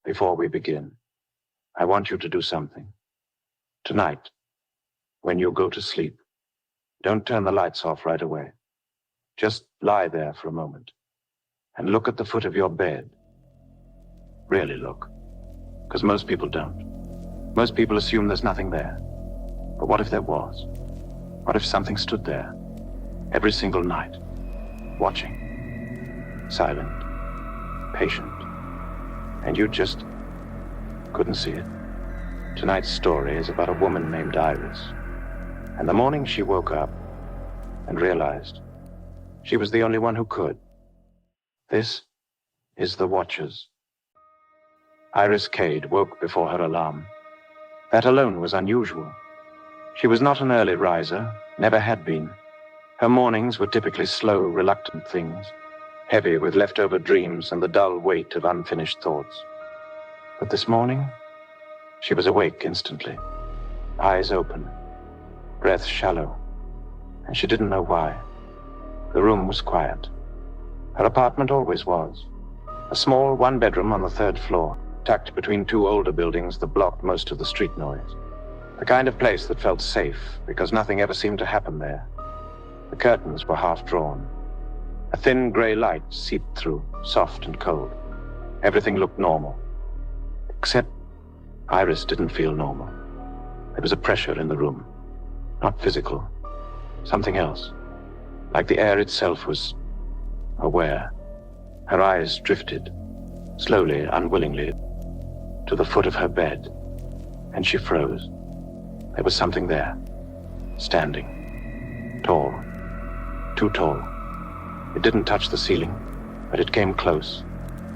Before we begin, I want you to do something. Tonight, when you go to sleep, don't turn the lights off right away. Just lie there for a moment and look at the foot of your bed. Really look, because most people don't. Most people assume there's nothing there. But what if there was? What if something stood there every single night, watching, silent, patient, and you just couldn't see it? Tonight's story is about a woman named Iris, and the morning she woke up and realized she was the only one who could. This is The Watchers. Iris Cade woke before her alarm. That alone was unusual. She was not an early riser, never had been. Her mornings were typically slow, reluctant things, heavy with leftover dreams and the dull weight of unfinished thoughts. But this morning, she was awake instantly, eyes open, breath shallow, and she didn't know why. The room was quiet. Her apartment always was. A small one-bedroom on the 3rd floor, tucked between 2 older buildings that blocked most of the street noise. The kind of place that felt safe because nothing ever seemed to happen there. The curtains were half drawn. A thin gray light seeped through, soft and cold. Everything looked normal. Except Iris didn't feel normal. There was a pressure in the room. Not physical. Something else. Like the air itself was aware. Her eyes drifted, slowly, unwillingly, to the foot of her bed, and she froze. There was something there, standing, tall, too tall. It didn't touch the ceiling, but it came close,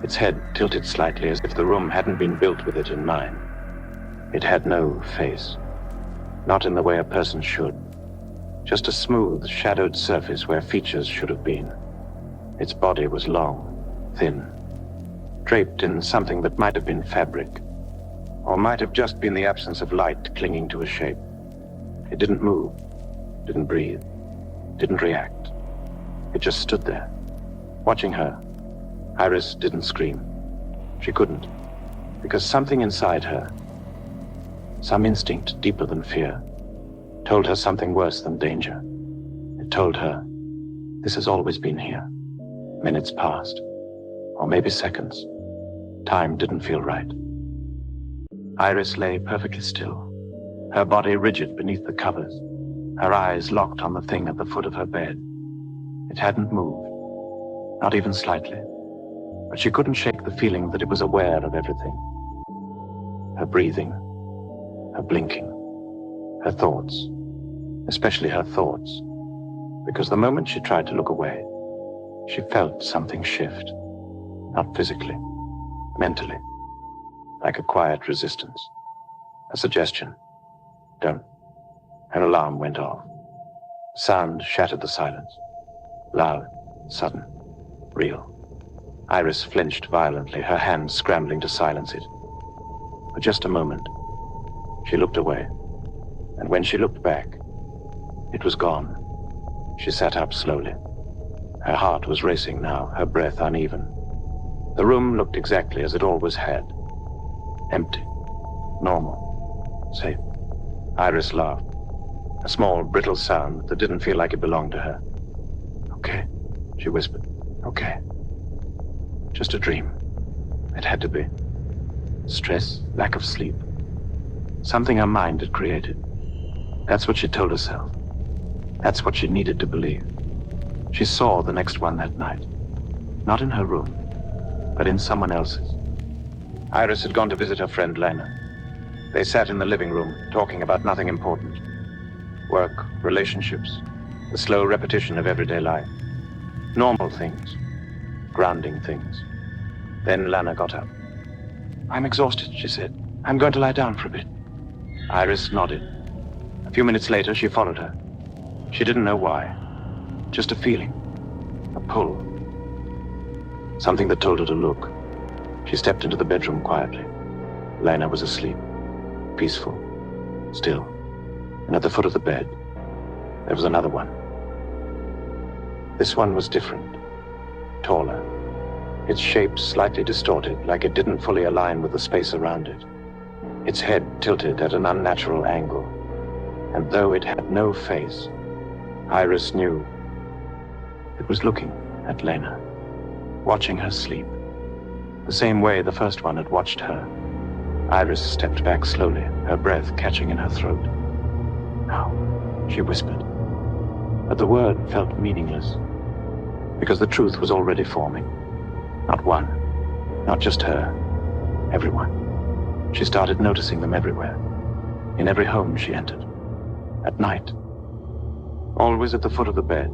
its head tilted slightly as if the room hadn't been built with it in mind. It had no face, not in the way a person should, just a smooth, shadowed surface where features should have been. Its body was long, thin, draped in something that might have been fabric, or might have just been the absence of light clinging to a shape. It didn't move, didn't breathe, didn't react. It just stood there, watching her. Iris didn't scream. She couldn't, because something inside her, some instinct deeper than fear, told her something worse than danger. It told her, this has always been here. Minutes passed, or maybe seconds. Time didn't feel right. Iris lay perfectly still, her body rigid beneath the covers, her eyes locked on the thing at the foot of her bed. It hadn't moved, not even slightly, but she couldn't shake the feeling that it was aware of everything. Her breathing, her blinking, her thoughts, especially her thoughts, because the moment she tried to look away, she felt something shift, not physically, mentally, like a quiet resistance, a suggestion. Don't. Her alarm went off. Sound shattered the silence. Loud, sudden, real. Iris flinched violently, her hands scrambling to silence it. For just a moment, she looked away, and when she looked back, it was gone. She sat up slowly. Her heart was racing now, her breath uneven. The room looked exactly as it always had. Empty, normal, safe. Iris laughed, a small, brittle sound that didn't feel like it belonged to her. Okay, she whispered. Okay. Just a dream. It had to be. Stress, lack of sleep. Something her mind had created. That's what she told herself. That's what she needed to believe. She saw the next one that night. Not in her room, but in someone else's. Iris had gone to visit her friend Lena. They sat in the living room, talking about nothing important. Work, relationships, the slow repetition of everyday life. Normal things, grounding things. Then Lana got up. I'm exhausted, she said. I'm going to lie down for a bit. Iris nodded. A few minutes later, she followed her. She didn't know why. Just a feeling, a pull. Something that told her to look. She stepped into the bedroom quietly. Lena was asleep, peaceful, still. And at the foot of the bed, there was another one. This one was different, taller, its shape slightly distorted, like it didn't fully align with the space around it. Its head tilted at an unnatural angle, and though it had no face, Iris knew it was looking at Lena, watching her sleep, the same way the first one had watched her. Iris stepped back slowly, her breath catching in her throat. "No," she whispered. But the word felt meaningless, because the truth was already forming. Not one, not just her, everyone. She started noticing them everywhere, in every home she entered, at night. Always at the foot of the bed,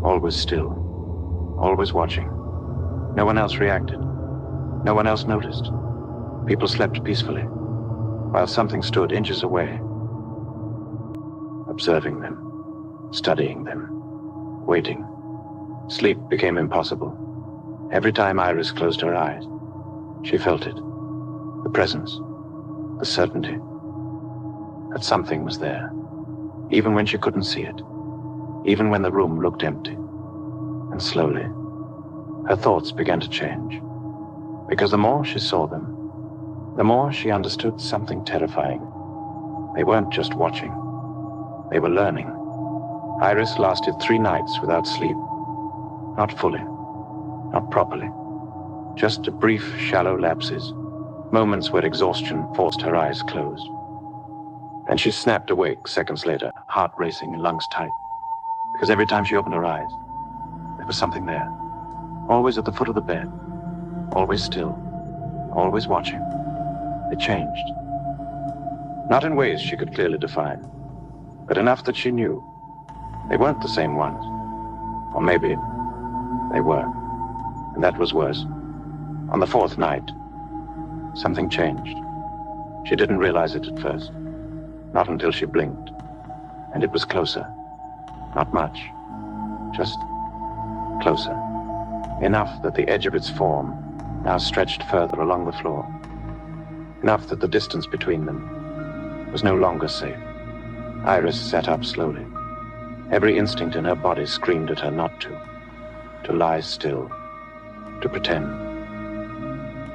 always still, always watching. No one else reacted. No one else noticed. People slept peacefully, while something stood inches away, observing them, studying them, waiting. Sleep became impossible. Every time Iris closed her eyes, she felt it. The presence, the certainty that something was there, even when she couldn't see it, even when the room looked empty. And slowly, her thoughts began to change, because the more she saw them, the more she understood something terrifying. They weren't just watching, they were learning. Iris lasted 3 nights without sleep, not fully, not properly, just brief, shallow lapses, moments where exhaustion forced her eyes closed. Then she snapped awake seconds later, heart racing and lungs tight, because every time she opened her eyes, there was something there, always at the foot of the bed, always still, always watching. It changed. Not in ways she could clearly define, but enough that she knew they weren't the same ones. Or maybe they were, and that was worse. On the 4th night, something changed. She didn't realize it at first, not until she blinked, and it was closer. Not much, just closer. Enough that the edge of its form now stretched further along the floor. Enough that the distance between them was no longer safe. Iris sat up slowly. Every instinct in her body screamed at her not to lie still, to pretend,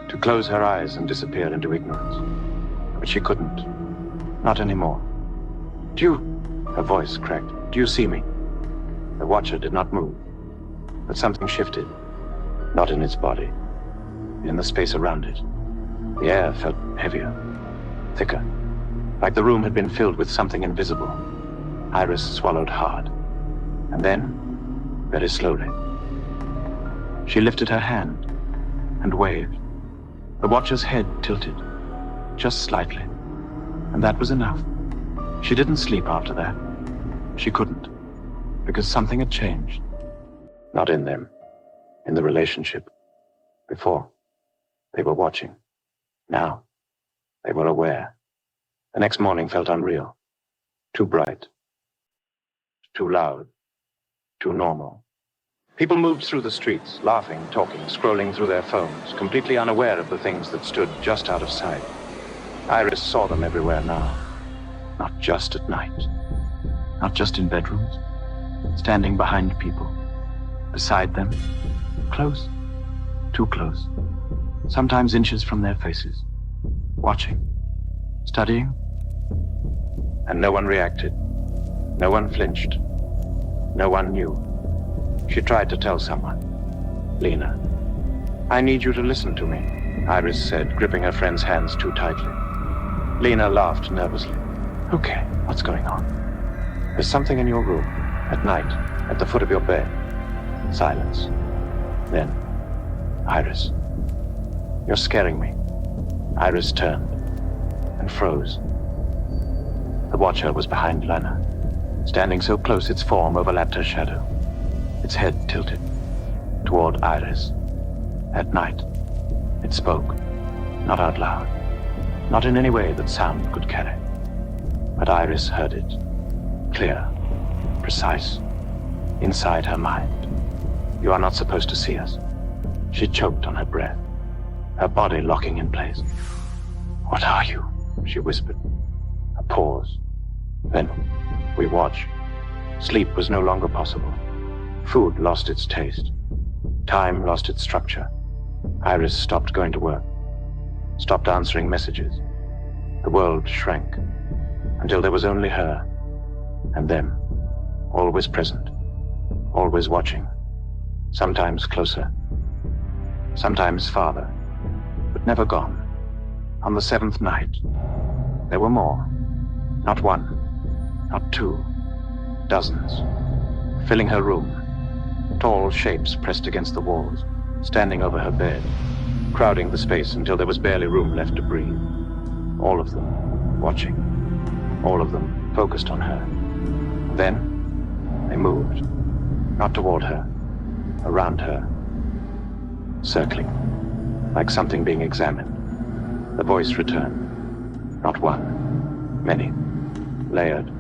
to close her eyes and disappear into ignorance. But she couldn't, not anymore. Her voice cracked. "Do you see me?" The watcher did not move, but something shifted, not in its body, in the space around it. The air felt heavier, thicker, like the room had been filled with something invisible. Iris swallowed hard, and then, very slowly, she lifted her hand and waved. The watcher's head tilted, just slightly, and that was enough. She didn't sleep after that. She couldn't, because something had changed. Not in them, in the relationship. Before, they were watching. Now, they were aware. The next morning felt unreal. Too bright. Too loud. Too normal. People moved through the streets, laughing, talking, scrolling through their phones, completely unaware of the things that stood just out of sight. Iris saw them everywhere now. Not just at night. Not just in bedrooms. Standing behind people. Beside them. Close. Too close. Sometimes inches from their faces. Watching. Studying. And no one reacted. No one flinched. No one knew. She tried to tell someone. Lena. "I need you to listen to me," Iris said, gripping her friend's hands too tightly. Lena laughed nervously. "Okay, what's going on?" "There's something in your room, at night, at the foot of your bed." Silence. Then, "Iris, you're scaring me." Iris turned and froze. The watcher was behind Lena, standing so close its form overlapped her shadow. Its head tilted toward Iris. At night, it spoke, not out loud, not in any way that sound could carry. But Iris heard it, clear, precise, inside her mind. "You are not supposed to see us." She choked on her breath, her body locking in place. "What are you?" she whispered. A pause. Then, "We watch." Sleep was no longer possible. Food lost its taste. Time lost its structure. Iris stopped going to work, stopped answering messages. The world shrank until there was only her and them, always present, always watching, sometimes closer, sometimes farther, but never gone. On the seventh night, there were more. Not one, not two, dozens, filling her room. Tall shapes pressed against the walls, standing over her bed, crowding the space until there was barely room left to breathe. All of them watching, all of them focused on her. Then they moved, not toward her, around her, circling, like something being examined. The voice returned. Not one, many, layered,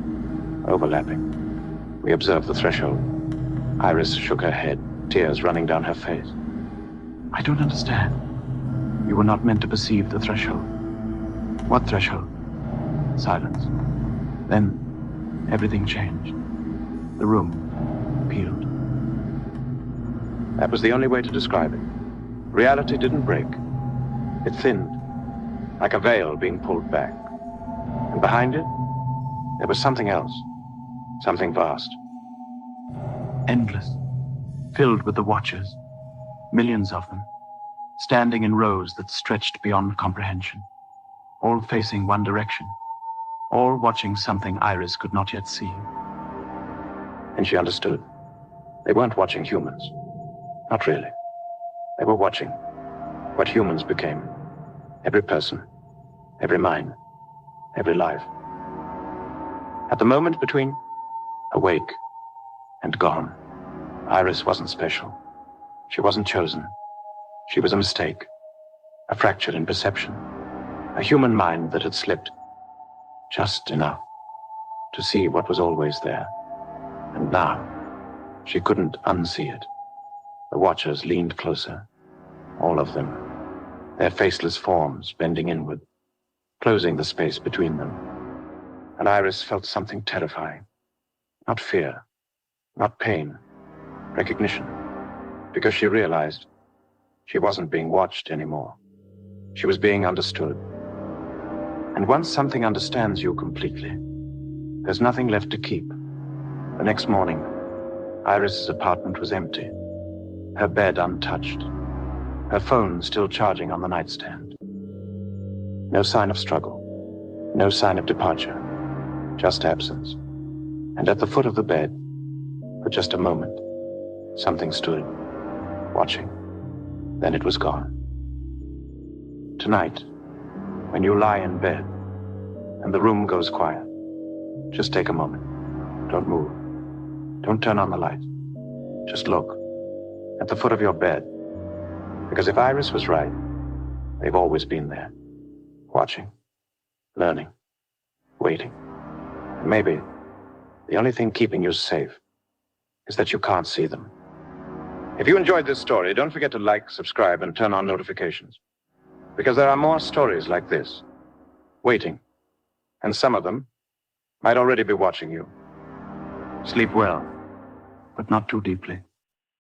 overlapping. We observed the threshold. Iris shook her head, tears running down her face. I don't understand. You were not meant to perceive the threshold. What threshold? Silence. Then everything changed. The room peeled. That was the only way to describe it. Reality didn't break. It thinned, like a veil being pulled back. And behind it, there was something else, something vast. Endless, filled with the watchers, millions of them, standing in rows that stretched beyond comprehension, all facing one direction, all watching something Iris could not yet see. And she understood. They weren't watching humans. Not really. They were watching what humans became. Every person, every mind, every life. At the moment between awake and gone, Iris wasn't special. She wasn't chosen. She was a mistake, a fracture in perception, a human mind that had slipped just enough to see what was always there. And now, she couldn't unsee it. The watchers leaned closer, all of them, their faceless forms bending inward, closing the space between them. And Iris felt something terrifying. Not fear, not pain, recognition, because she realized she wasn't being watched anymore. She was being understood. And once something understands you completely, there's nothing left to keep. The next morning, Iris's apartment was empty, her bed untouched, her phone still charging on the nightstand. No sign of struggle, no sign of departure, just absence. And at the foot of the bed, for just a moment, something stood, watching. Then it was gone. Tonight, when you lie in bed and the room goes quiet, just take a moment. Don't move. Don't turn on the light. Just look at the foot of your bed. Because if Iris was right, they've always been there, watching, learning, waiting. And maybe the only thing keeping you safe is that you can't see them. If you enjoyed this story, don't forget to like, subscribe, and turn on notifications. Because there are more stories like this, waiting, and some of them might already be watching you. Sleep well, but not too deeply.